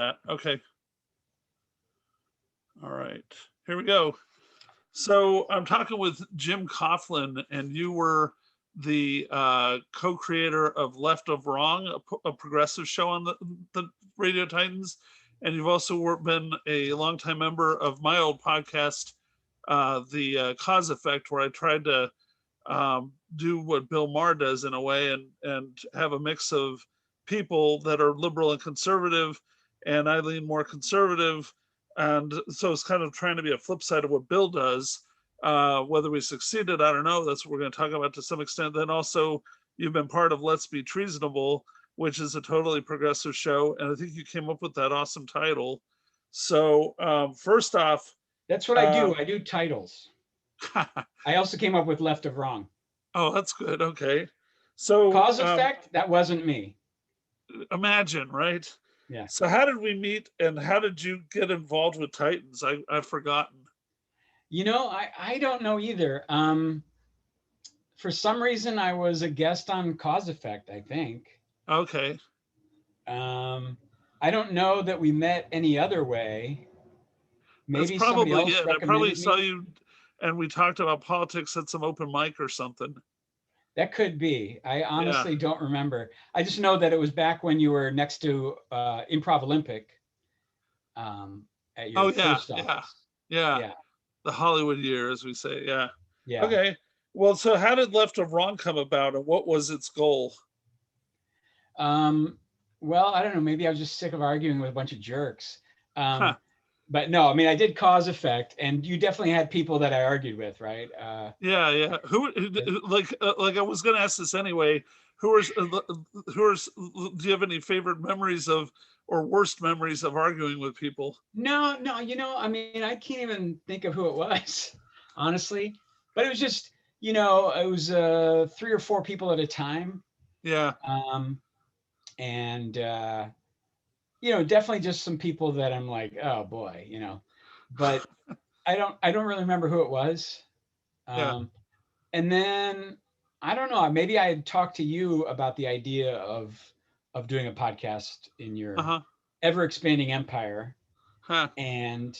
that. Okay. All right. Here we go. So I'm talking with Jim Coughlin, and you were the co-creator of Left of Wrong, a progressive show on the Radio Titans, and you've also been a longtime member of my old podcast, the Koz Effect, where I tried to do what Bill Maher does in a way, and have a mix of people that are liberal and conservative, and I lean more conservative. And so it's kind of trying to be a flip side of what Bill does. Whether we succeeded, I don't know. That's what we're going to talk about to some extent. Then also, you've been part of Let's Be Treasonable, which is a totally progressive show. And I think you came up with that awesome title. So first off. That's what I do. I do titles. I also came up with Left of Wrong. Oh, that's good. Okay. So Koz Effect, that wasn't me. Imagine, right? Yeah. So how did we meet, and how did you get involved with Titans? I've forgotten. You know, I don't know either. For some reason, I was a guest on Koz Effect, I think. Okay. I don't know that we met any other way. Maybe that's probably somebody else it. I probably saw me. you, and we talked about politics at some open mic or something. That could be. I honestly don't remember. I just know that it was back when you were next to Improv Olympic at your first office. Yeah. The Hollywood year, as we say. Yeah. Yeah. Okay. Well, so how did Left of Wrong come about, and what was its goal? Well, I don't know. Maybe I was just sick of arguing with a bunch of jerks. But no, I mean, I did Koz Effect, and you definitely had people that I argued with, right? Yeah. Who like I was going to ask this anyway. Who are? Do you have any favorite memories of, or worst memories of arguing with people? No. You know, I mean, I can't even think of who it was, honestly. But it was just, you know, it was 3 or 4 people at a time. Yeah. And you know, definitely just some people that I'm like, oh boy, you know, but I don't really remember who it was. And then I don't know, maybe I had talked to you about the idea of doing a podcast in your ever expanding empire. And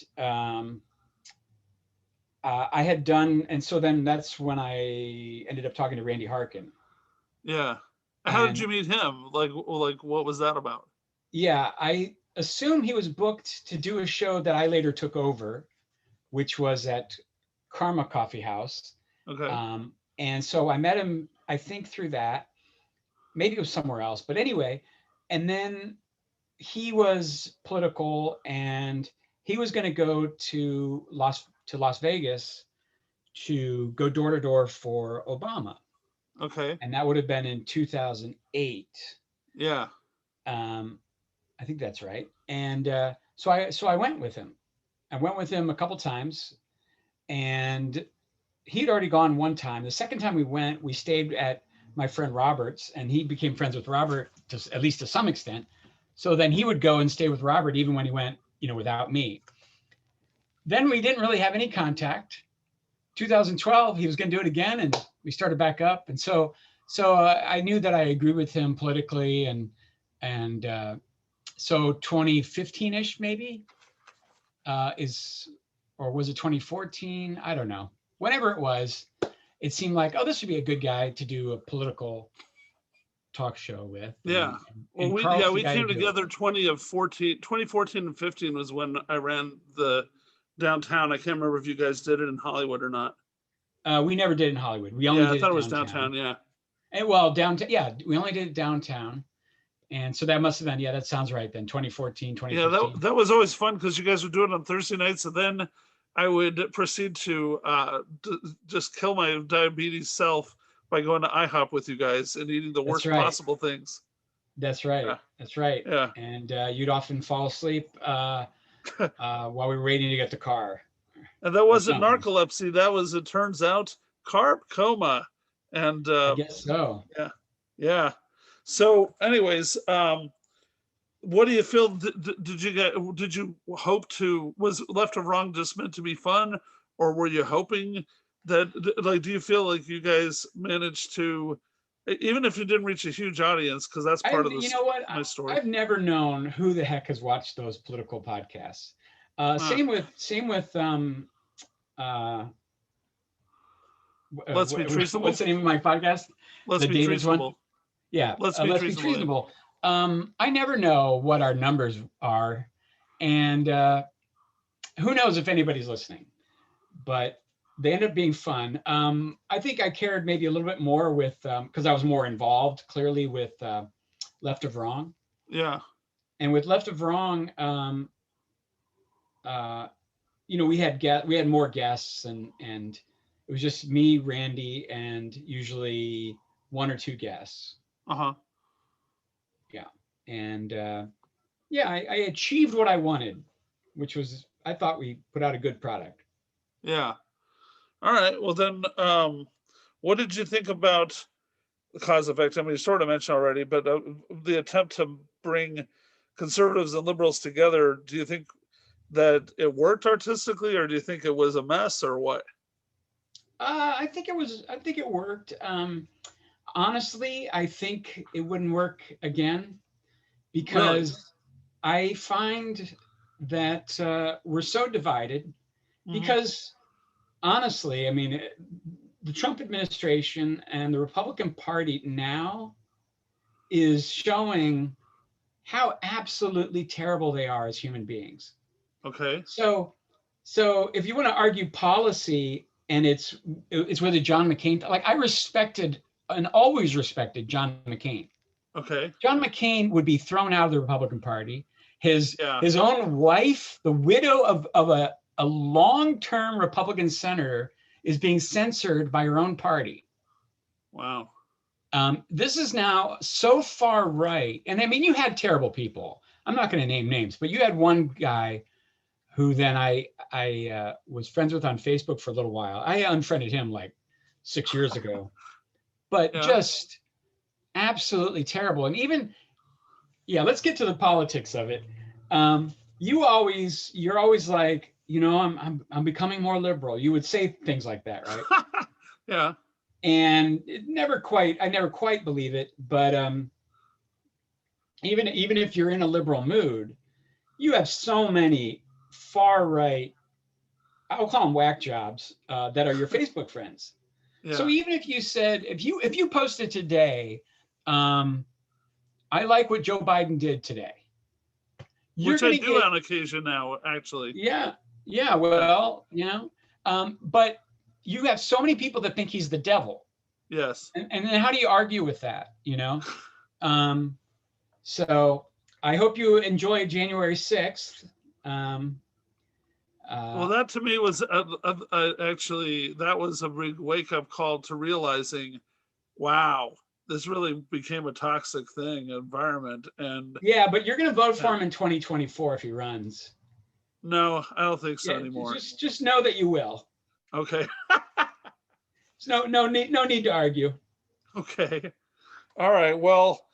I had done, and so then that's when I ended up talking to Randy Harkin. Yeah. How did you meet him? Like what was that about? Yeah, I assume he was booked to do a show that I later took over, which was at Karma Coffee House. Okay. And so I met him, I think, through that. Maybe it was somewhere else, but anyway. And then he was political, and he was going to go to Las Vegas to go door to door for Obama. Okay. And that would have been in 2008. Yeah. I think that's right. And so I went with him. I went with him a couple times, and he'd already gone one time. The second time we went, we stayed at my friend Robert's, and he became friends with Robert, at least to some extent. So then he would go and stay with Robert even when he went, you know, without me. Then we didn't really have any contact. 2012, he was going to do it again, and we started back up. And so I knew that I agreed with him politically, and so 2015-ish maybe or was it 2014? I don't know. Whenever it was, it seemed like, oh, this would be a good guy to do a political talk show with. Yeah. And we came together 2014 and 15 was when I ran the downtown. I can't remember if you guys did it in Hollywood or not. We never did it in Hollywood. We only did I thought it was downtown. Yeah. And well, downtown. Yeah, we only did it downtown. And so that must have been, that sounds right then, 2014, 2015. Yeah, that was always fun because you guys would do it on Thursday nights, and then I would proceed to just kill my diabetes self by going to IHOP with you guys and eating the worst possible things. That's right. Yeah. That's right. Yeah. And you'd often fall asleep while we were waiting to get the car. And that wasn't narcolepsy. That was, it turns out, carb coma. And I guess so. Yeah. Yeah. So anyways, what do you feel? Did you hope to, was Left of Wrong just meant to be fun, or were you hoping that, like, do you feel like you guys managed to even if you didn't reach a huge audience, because that's part of You this know what? my story. I've never known who the heck has watched those political podcasts. Same with Let's Be Treasonable. what's the name of my podcast? Let's The Be David's one. Treasonable. Yeah, Let's Be Let's Be Treasonable. Treasonable. I never know what our numbers are, and who knows if anybody's listening, but they end up being fun. I think I cared maybe a little bit more with, because I was more involved clearly with Left of Wrong. Yeah. And with Left of Wrong, we had more guests, and it was just me, Randy, and usually one or two guests. Uh-huh. Yeah. And I achieved what I wanted, which was, I thought we put out a good product. Yeah. All right. Well, then, what did you think about the Koz Effect? I mean, you sort of mentioned already, but the attempt to bring conservatives and liberals together, do you think that it worked artistically, or do you think it was a mess, or what? I think it worked. Honestly, I think it wouldn't work again, because really? I find that we're so divided. Because honestly, I mean, the Trump administration and the Republican Party now is showing how absolutely terrible they are as human beings. Okay. So if you want to argue policy, and it's whether John McCain, like, I respected and always respected John McCain. Okay. John McCain would be thrown out of the Republican Party. His own wife, the widow of a long-term Republican senator, is being censored by her own party. Wow. This is now so far right. And I mean, you had terrible people. I'm not going to name names, but you had one guy who then I was friends with on Facebook for a little while. I unfriended him like 6 years ago, but just absolutely terrible. And even, let's get to the politics of it. You're always like, I'm becoming more liberal. You would say things like that, right? Yeah. And I never quite believe it. But even if you're in a liberal mood, you have so many far right, I'll call them whack jobs, that are your Facebook friends. Yeah. So even if you said, if you posted today, I like what Joe Biden did today. Which I do on occasion now, actually. Yeah. Well, but you have so many people that think he's the devil. Yes. And then how do you argue with that? So I hope you enjoy January 6th. Well, that to me was actually, that was a big wake-up call to realizing, wow, this really became a toxic environment. And yeah, but you're going to vote for him in 2024 if he runs. No, I don't think so anymore. Just know that you will. Okay. no need to argue. Okay. All right. Well,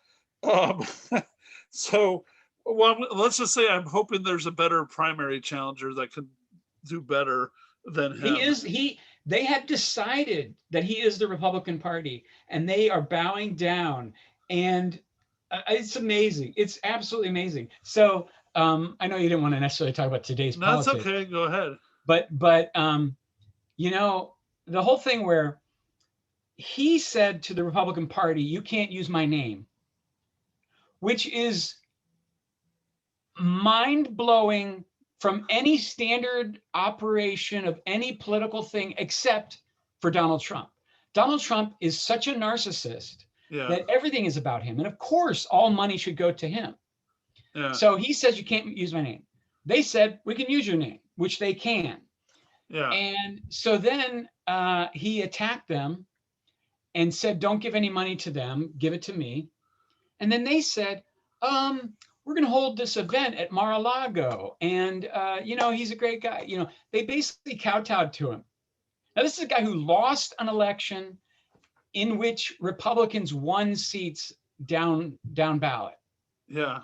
so let's just say I'm hoping there's a better primary challenger that can do better than him. They have decided that he is the Republican Party, and they are bowing down, and it's amazing. It's absolutely amazing. So I know you didn't want to necessarily talk about today's politics. That's okay. Go ahead. But the whole thing where he said to the Republican Party, "You can't use my name," which is mind-blowing from any standard operation of any political thing except for Donald Trump. Donald Trump is such a narcissist that everything is about him. And of course, all money should go to him. Yeah. So he says, you can't use my name. They said, we can use your name, which they can. Yeah. And so then he attacked them and said, don't give any money to them, give it to me. And then they said, we're going to hold this event at Mar-a-Lago. And, he's a great guy. They basically kowtowed to him. Now, this is a guy who lost an election in which Republicans won seats down ballot. Yeah.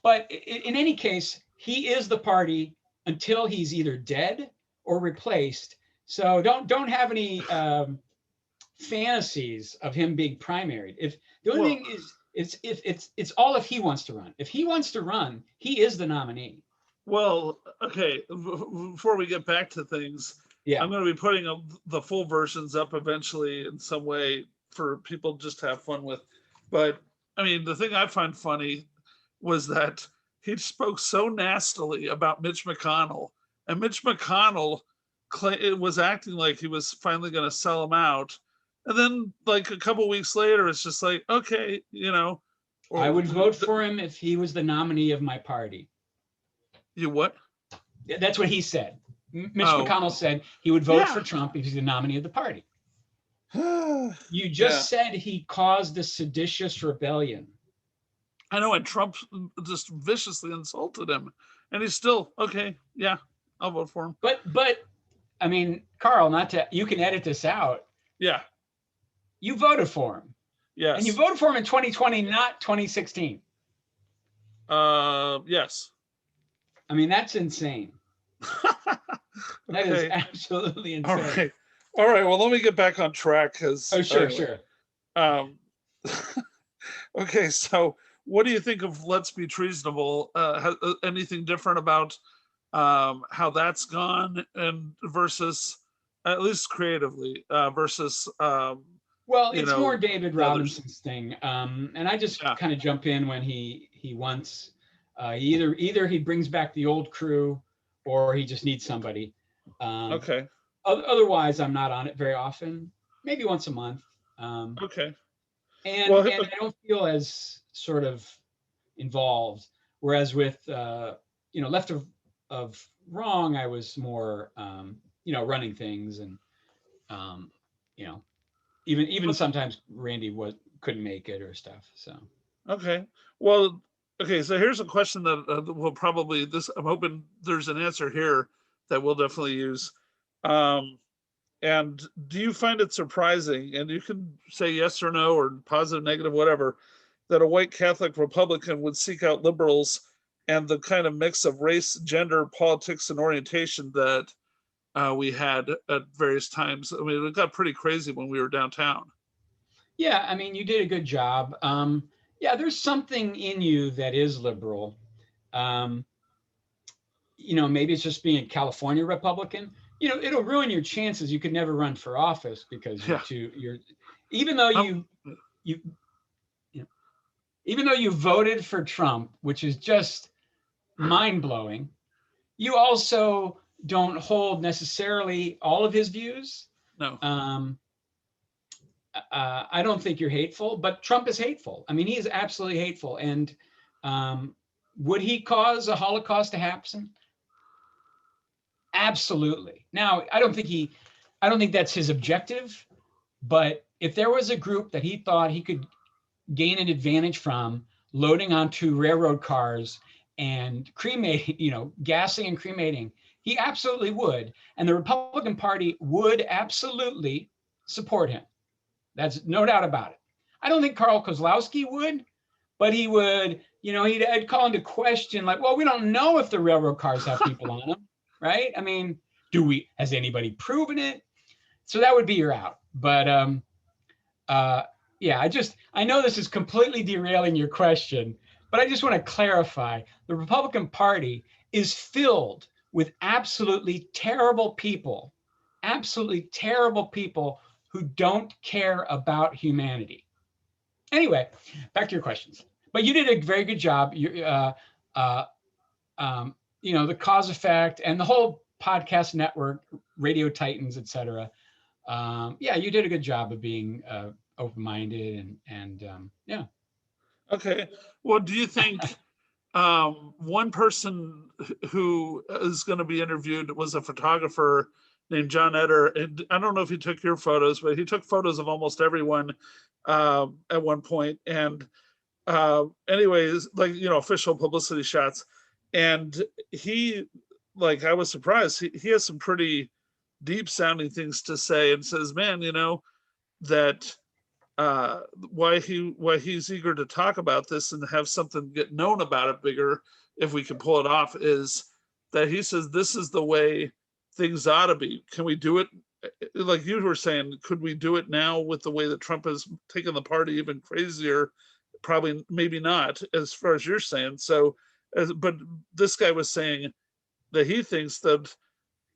But in any case, he is the party until he's either dead or replaced. So don't have any fantasies of him being primaried. If the only Well, thing is if it's all if he wants to run. If he wants to run, he is the nominee. well, okay. Before we get back to things, Yeah. I'm going to be putting the full versions up eventually in some way for people just to have fun with. But I mean, the thing I find funny was that he spoke so nastily about Mitch McConnell, and Mitch McConnell was acting like he was finally going to sell him out, and then like a couple weeks later, it's just like, okay, I or would vote for him if he was the nominee of my party. you what? That's what he said. Mitch Oh, McConnell said he would vote yeah. for Trump if he's the nominee of the party. You Yeah, just said he caused a seditious rebellion. I know, and Trump just viciously insulted him, and he's still okay. Yeah, I'll vote for him. But I mean, Carl, you can edit this out. Yeah. You voted for him. Yes. And you voted for him in 2020, not 2016. Yes. I mean, that's insane. Okay. That is absolutely insane. All right. All right. Well, let me get back on track because. Oh, sure, sure. Okay. So, what do you think of Let's Be Treasonable? Anything different about how that's gone and versus, at least creatively, versus. Well, it's more David Robinson's thing, and I just Yeah. kind of jump in when he wants. Either he brings back the old crew, or he just needs somebody. Okay. Otherwise, I'm not on it very often. Maybe once a month. Okay. And I don't feel as sort of involved. Whereas with Left of Wrong, I was more running things, and even sometimes Randy couldn't make it or stuff. So okay. Well, okay. So here's a question that will probably I'm hoping there's an answer here that we'll definitely use. And do you find it surprising, and you can say yes or no or positive, negative, whatever, that a white Catholic Republican would seek out liberals and the kind of mix of race, gender, politics, and orientation that we had at various times? I mean, it got pretty crazy when we were downtown. Yeah, I mean, you did a good job. Yeah, there's something in you that is liberal. Maybe it's just being a California Republican. It'll ruin your chances. You could never run for office because even though you voted for Trump, which is just mind-blowing, you also don't hold necessarily all of his views. No. I don't think you're hateful, but Trump is hateful. I mean, he is absolutely hateful. And would he cause a Holocaust to happen? Absolutely. Now, I don't think that's his objective, but if there was a group that he thought he could gain an advantage from loading onto railroad cars and cremating, gassing and cremating, he absolutely would. And the Republican Party would absolutely support him. That's no doubt about it. I don't think Carl Kozlowski would, but he would, he'd call into question like, well, we don't know if the railroad cars have people on them, right? I mean, has anybody proven it? So that would be your out. But yeah, I know this is completely derailing your question, but I just want to clarify. The Republican Party is filled with absolutely terrible people who don't care about humanity. Anyway, back to your questions. But you did a very good job. The Koz Effect and the whole podcast network, Radio Titans, etc. Yeah, you did a good job of being open-minded and yeah. Okay. Well, do you think one person who is going to be interviewed was a photographer named John Eder? And I don't know if he took your photos, but he took photos of almost everyone at one point. And anyways, like, official publicity shots. And he, like, I was surprised. He has some pretty deep sounding things to say, and says, man, that why he's eager to talk about this and have something get known about it bigger, if we can pull it off, is that he says this is the way things ought to be. Can we do it like you were saying, could we do it now with the way that Trump has taken the party even crazier? Probably, maybe not, as far as you're saying. So, but this guy was saying that he thinks that,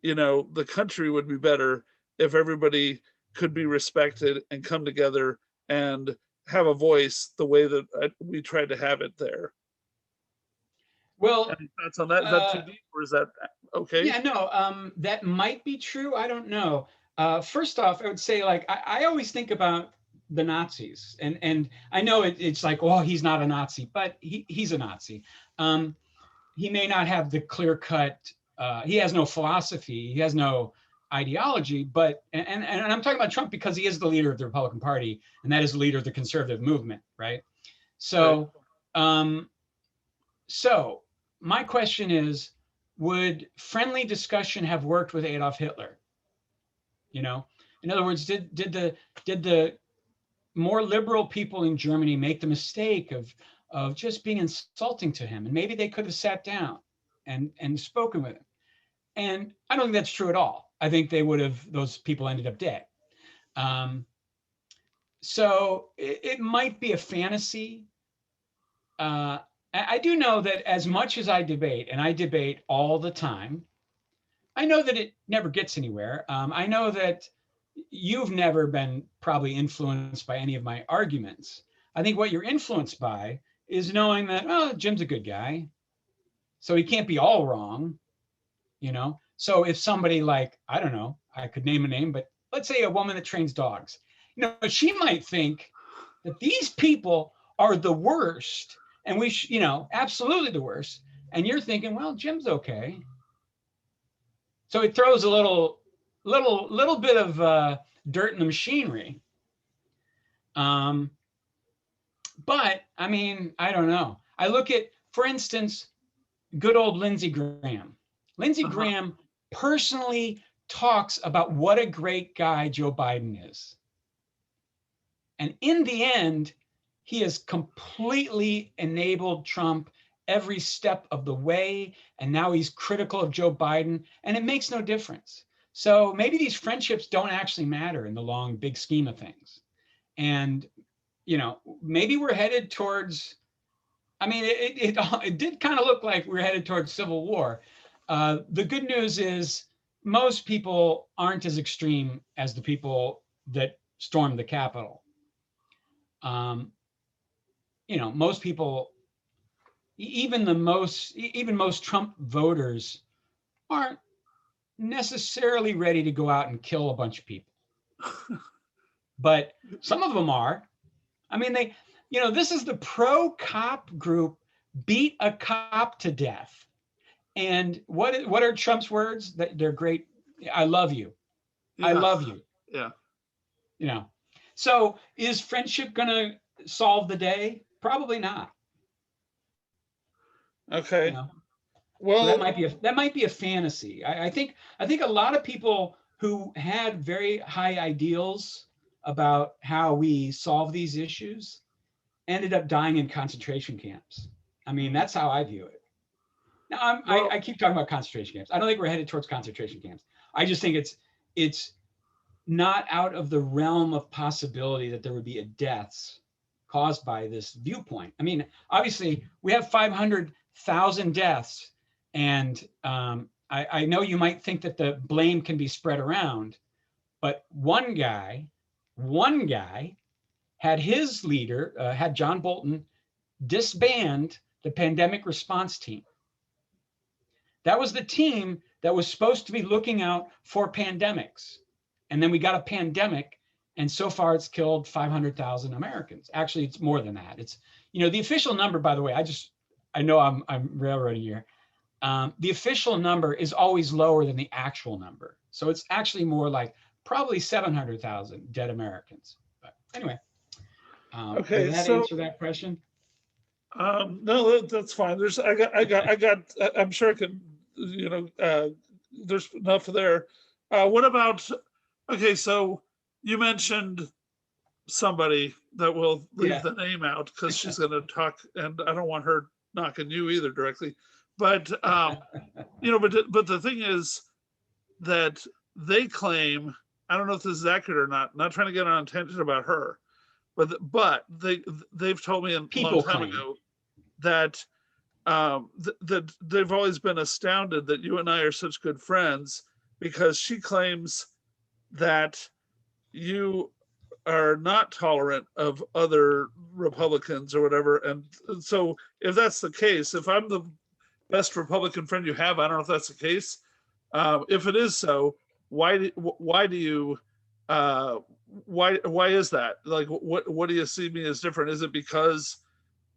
the country would be better if everybody could be respected and come together and have a voice the way that we tried to have it there. Well, Any thoughts on that? Is that too deep, or is that okay? yeah, no, that might be true. I don't know. First off, I would say, like, I always think about the Nazis, and I know it's like, oh, he's not a Nazi, but he's a Nazi. He may not have the clear cut. He has no philosophy. He has no ideology. But and I'm talking about Trump because he is the leader of the Republican Party, and that is the leader of the conservative movement, right? So, so my question is, would friendly discussion have worked with Adolf Hitler? In other words, did the more liberal people in Germany make the mistake of just being insulting to him? And maybe they could have sat down and spoken with him. And I don't think that's true at all. I think those people ended up dead. So it might be a fantasy. I do know that as much as I debate, and I debate all the time, I know that it never gets anywhere. I know that you've never been probably influenced by any of my arguments. I think what you're influenced by is knowing that, oh, Jim's a good guy, so he can't be all wrong, So if somebody, like, I don't know, I could name a name, but let's say a woman that trains dogs, she might think that these people are the worst, and we absolutely the worst. And you're thinking, well, Jim's okay. So it throws a little bit of dirt in the machinery. But I mean, I don't know. I look at, for instance, good old Lindsey Graham. Lindsey Graham personally talks about what a great guy Joe Biden is. And in the end, he has completely enabled Trump every step of the way. And now he's critical of Joe Biden, and it makes no difference. So maybe these friendships don't actually matter in the long, big scheme of things. And, maybe we're headed towards, I mean, it did kind of look like we're headed towards civil war. The good news is most people aren't as extreme as the people that stormed the Capitol. Most people, even most Trump voters, aren't necessarily ready to go out and kill a bunch of people. But some of them are. I mean, this is the pro-cop group beat a cop to death. And what are Trump's words? They're great. I love you. Yeah. I love you. Yeah. So is friendship going to solve the day? Probably not. Okay. Well, so that might be a fantasy. I think a lot of people who had very high ideals about how we solve these issues ended up dying in concentration camps. I mean, that's how I view it. Now, I keep talking about concentration camps. I don't think we're headed towards concentration camps. I just think it's not out of the realm of possibility that there would be deaths caused by this viewpoint. I mean, obviously, we have 500,000 deaths, and I know you might think that the blame can be spread around, but one guy had his leader, had John Bolton, disband the pandemic response team. That was the team that was supposed to be looking out for pandemics. And then we got a pandemic, and so far it's killed 500,000 Americans. Actually, it's more than that. It's, the official number, by the way, I know I'm railroading here. The official number is always lower than the actual number. So it's actually more like probably 700,000 dead Americans. But anyway, okay, does that answer that question? No, that's fine. I'm sure I could, there's enough there. What about, okay, so you mentioned somebody that will leave the name out because she's going to talk, and I don't want her knocking you either directly. But, but the thing is that they claim I don't know if this is accurate or not. Not trying to get on a tangent about her, but they've told me a long People time claim. ago that that they've always been astounded that you and I are such good friends, because she claims that you are not tolerant of other Republicans or whatever. And so if that's the case, if I'm the best Republican friend you have, I don't know if that's the case. If it is so, why do you why is that? Like, what do you see me as different? Is it because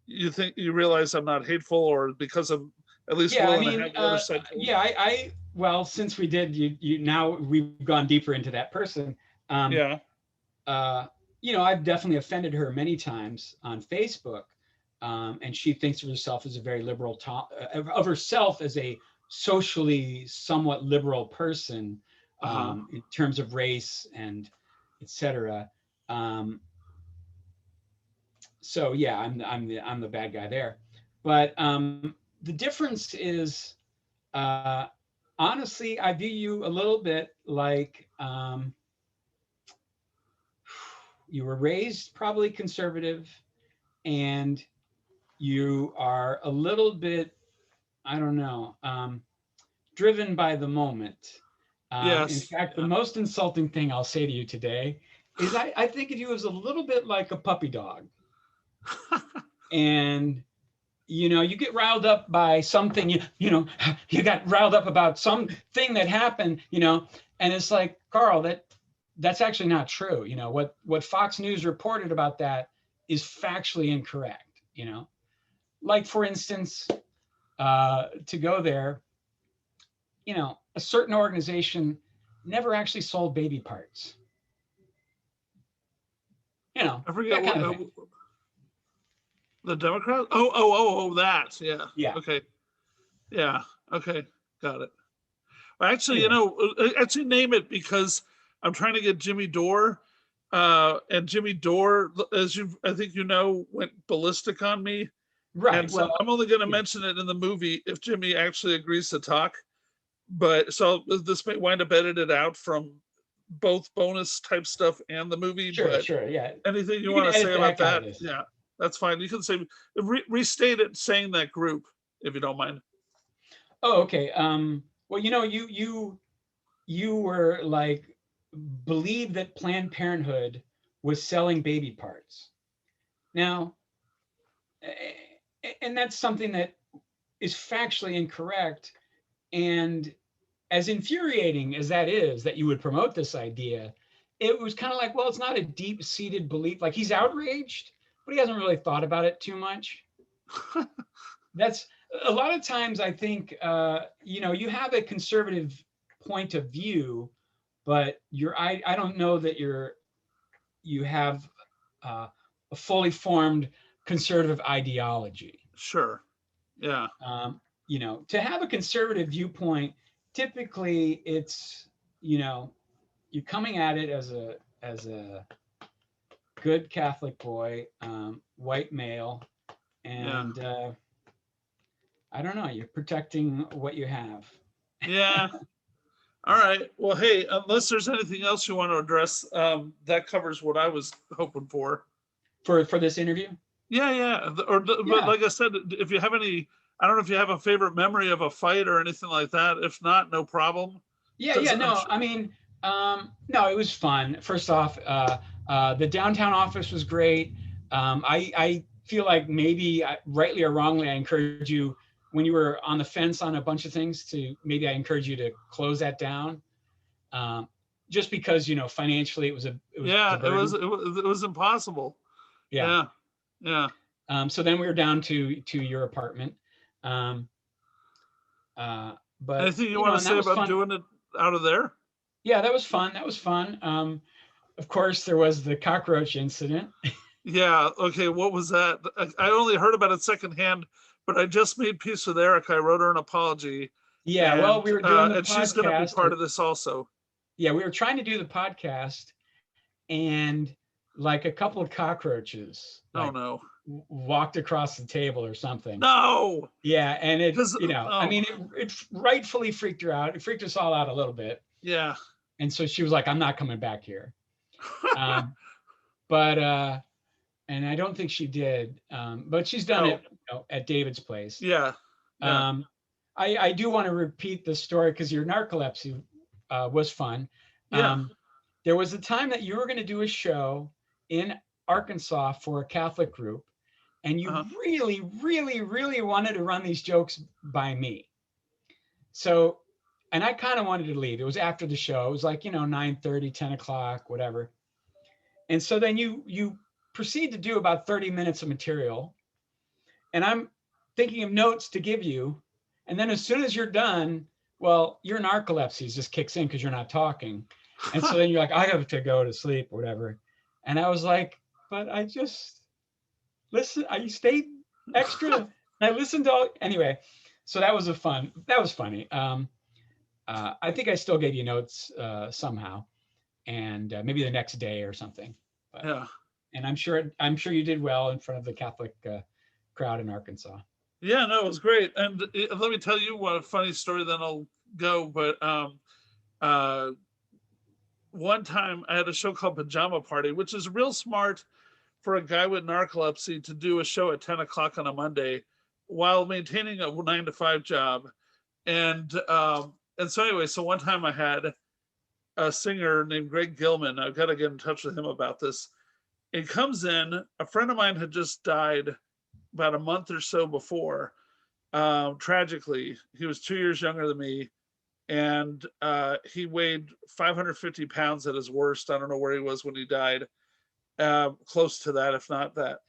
you realize I'm not hateful, or because I'm at least Yeah, I willing to mean, have the other side? yeah, well, since we did, you now we've gone deeper into that person. Yeah. You know, I've definitely offended her many times on Facebook, and she thinks of herself as a very liberal, of herself as a socially somewhat liberal person, in terms of race and etc. So yeah, I'm the bad guy there. But the difference is, honestly, I view you a little bit like, you were raised probably conservative, and you are a little bit, I don't know, driven by the moment. In Yes. fact, the most insulting thing I'll say to you today is I think of you as a little bit like a puppy dog. And you know, you get riled up by something, you know, you got riled up about something that happened, you know, and it's like, Carl, that's actually not true. You know, what Fox News reported about that is factually incorrect, you know. Like, for instance, to go there, you know, a certain organization never actually sold baby parts. You know, I forget that kind what of thing. the Democrat. Oh, that. Yeah. Yeah. Okay. Yeah. Okay. Got it. Well, actually, Anyway, actually name it, because I'm trying to get Jimmy Dore, and Jimmy Dore, as I think you know, went ballistic on me. right. And so Well, I'm only going to yeah. mention it in the movie if Jimmy actually agrees to talk. But so this may wind up edited out from both bonus type stuff and the movie. Sure, But sure. Yeah. anything you You can want to edit say the about heck out of that? this. Yeah, that's fine. You can say restate it, saying that group, if you don't mind. Oh, okay. Well, you know, you were like, believed that Planned Parenthood was selling baby parts. Now, and that's something that is factually incorrect. And as infuriating as that is, that you would promote this idea, it was kind of like, well, it's not a deep-seated belief. Like, he's outraged, but he hasn't really thought about it too much. That's a lot of times, I think, you know, you have a conservative point of view, but I don't know that you have a fully formed conservative ideology. Sure. Yeah. You know, to have a conservative viewpoint, typically it's, you know, you're coming at it as a good Catholic boy, white male, Yeah. and I don't know, you're protecting what you have. Yeah. All right. Well, hey, unless there's anything else you want to address, that covers what I was hoping for. For this interview. Yeah, yeah. But Yeah, like I said, if you have any, I don't know if you have a favorite memory of a fight or anything like that. If not, no problem. yeah. Because I'm No, sure. I mean, no, it was fun. First off, the downtown office was great. I feel like maybe, rightly or wrongly, I encourage you, when you were on the fence on a bunch of things, to maybe I encourage you to close that down, just because, you know, financially it was a Yeah, burden. it was impossible. Yeah. Yeah, yeah. So then we were down to your apartment. Um, but Anything you you want know, to and that say was about fun. doing it out of there? Yeah, that was fun. That was fun. Of course, there was the cockroach incident. Yeah. Okay. What was that? I only heard about it secondhand, but I just made peace with Erica. I wrote her an apology, Yeah, well, and we were doing the she's going to be podcast. part of this also. Yeah, we were trying to do the podcast, and like a couple of cockroaches Oh like no. walked across the table or something. No. Yeah, and it, Because you know, I oh mean, it rightfully freaked her out. It freaked us all out a little bit. yeah. And so she was like, I'm not coming back here. Um, but and I don't think she did. But she's done No. it, at David's place. Yeah. Yeah. Um, I do want to repeat the story because your narcolepsy was fun. Yeah. There was a time that you were going to do a show in Arkansas for a Catholic group, and you Uh-huh. really, really, really wanted to run these jokes by me. So, and I kind of wanted to leave. It was after the show. It was like, 9:30, 10 o'clock, whatever. And so then you proceed to do about 30 minutes of material. And I'm thinking of notes to give you. And then as soon as you're done, well, your narcolepsy just kicks in because you're not talking. And so then you're like, I have to go to sleep or whatever. And I was like, but I just listen. I stayed extra. I listened to all anyway. So that was funny. I think I still gave you notes somehow, and maybe the next day or something. But Yeah. and I'm sure you did well in front of the Catholic crowd in Arkansas. Yeah, no, it was great. And let me tell you one funny story, then I'll go. But uh, one time I had a show called Pajama Party, which is real smart for a guy with narcolepsy to do a show at 10 o'clock on a Monday while maintaining a 9 to 5 job. And so anyway, so one time I had a singer named Greg Gilman. I've got to get in touch with him about this. It comes in, a friend of mine had just died about a month or so before. Tragically, he was 2 years younger than me, and he weighed 550 pounds at his worst. I don't know where he was when he died, close to that, if not that.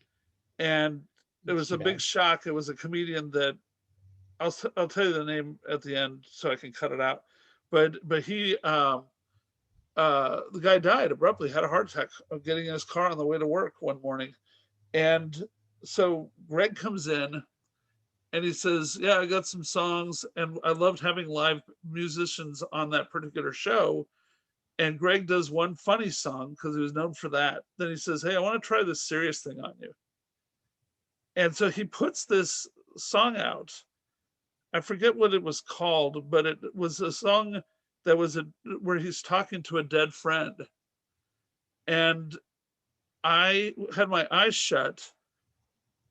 And it was a big shock. It was a comedian that I'll tell you the name at the end so I can cut it out. But he the guy died abruptly, had a heart attack of getting in his car on the way to work one morning. And so Greg comes in and he says, yeah, I got some songs, and I loved having live musicians on that particular show. And Greg does one funny song because he was known for that. Then he says, hey, I want to try this serious thing on you. And so he puts this song out. I forget what it was called, but it was a song that was where he's talking to a dead friend. And I had my eyes shut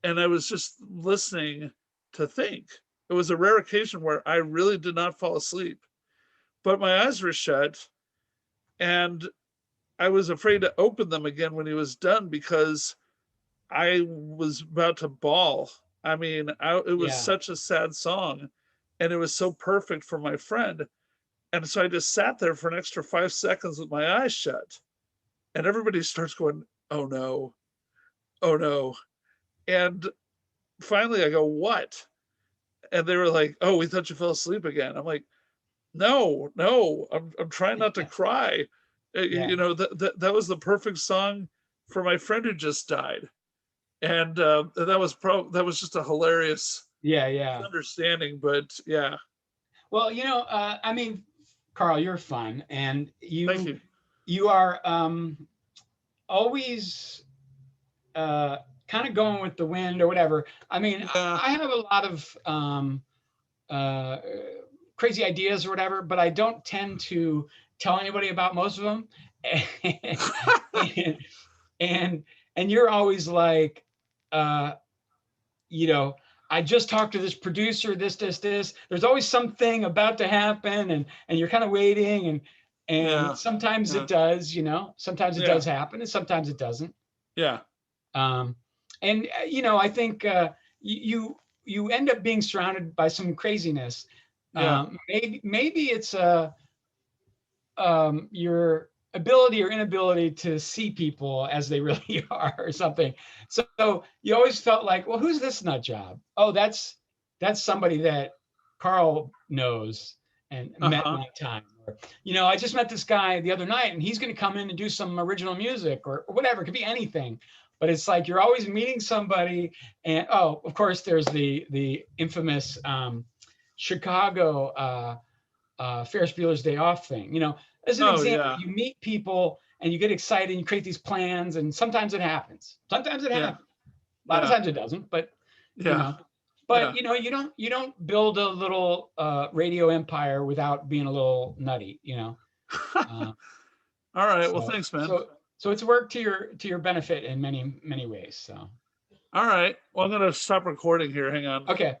and I was just listening to think. It was a rare occasion where I really did not fall asleep, but my eyes were shut and I was afraid to open them again when he was done because I was about to bawl. I mean, it was such a sad song and it was so perfect for my friend. And so I just sat there for an extra 5 seconds with my eyes shut. And everybody starts going, oh no, oh no. And finally I go, what? And they were like, oh, we thought you fell asleep again. I'm like, no, I'm trying not to cry. Yeah. That was the perfect song for my friend who just died. And that was just a hilarious understanding, but yeah. Well, I mean, Carl, you're fun, and Thank you. You are always kind of going with the wind or whatever. I mean, I have a lot of crazy ideas or whatever, but I don't tend to tell anybody about most of them. and you're always like, I just talked to this producer, this. There's always something about to happen, and you're kind of waiting, and sometimes it does, sometimes it does happen, and sometimes it doesn't. Yeah. I think you end up being surrounded by some craziness. Maybe it's your ability or inability to see people as they really are or something. So you always felt like, well, who's this nut job? Oh, that's somebody that Carl knows and met one time. Or, I just met this guy the other night and he's going to come in and do some original music or whatever. It could be anything. But it's like you're always meeting somebody. And, of course, there's the infamous Chicago Ferris Bueller's Day Off thing. As an example, you meet people and you get excited and you create these plans, and sometimes it happens. Sometimes it happens. A lot of times it doesn't, but you don't build a little radio empire without being a little nutty, Uh, All right. Well, so thanks, man. so it's worked to your benefit in many ways. So All right. Well, I'm going to stop recording here. Hang on. okay.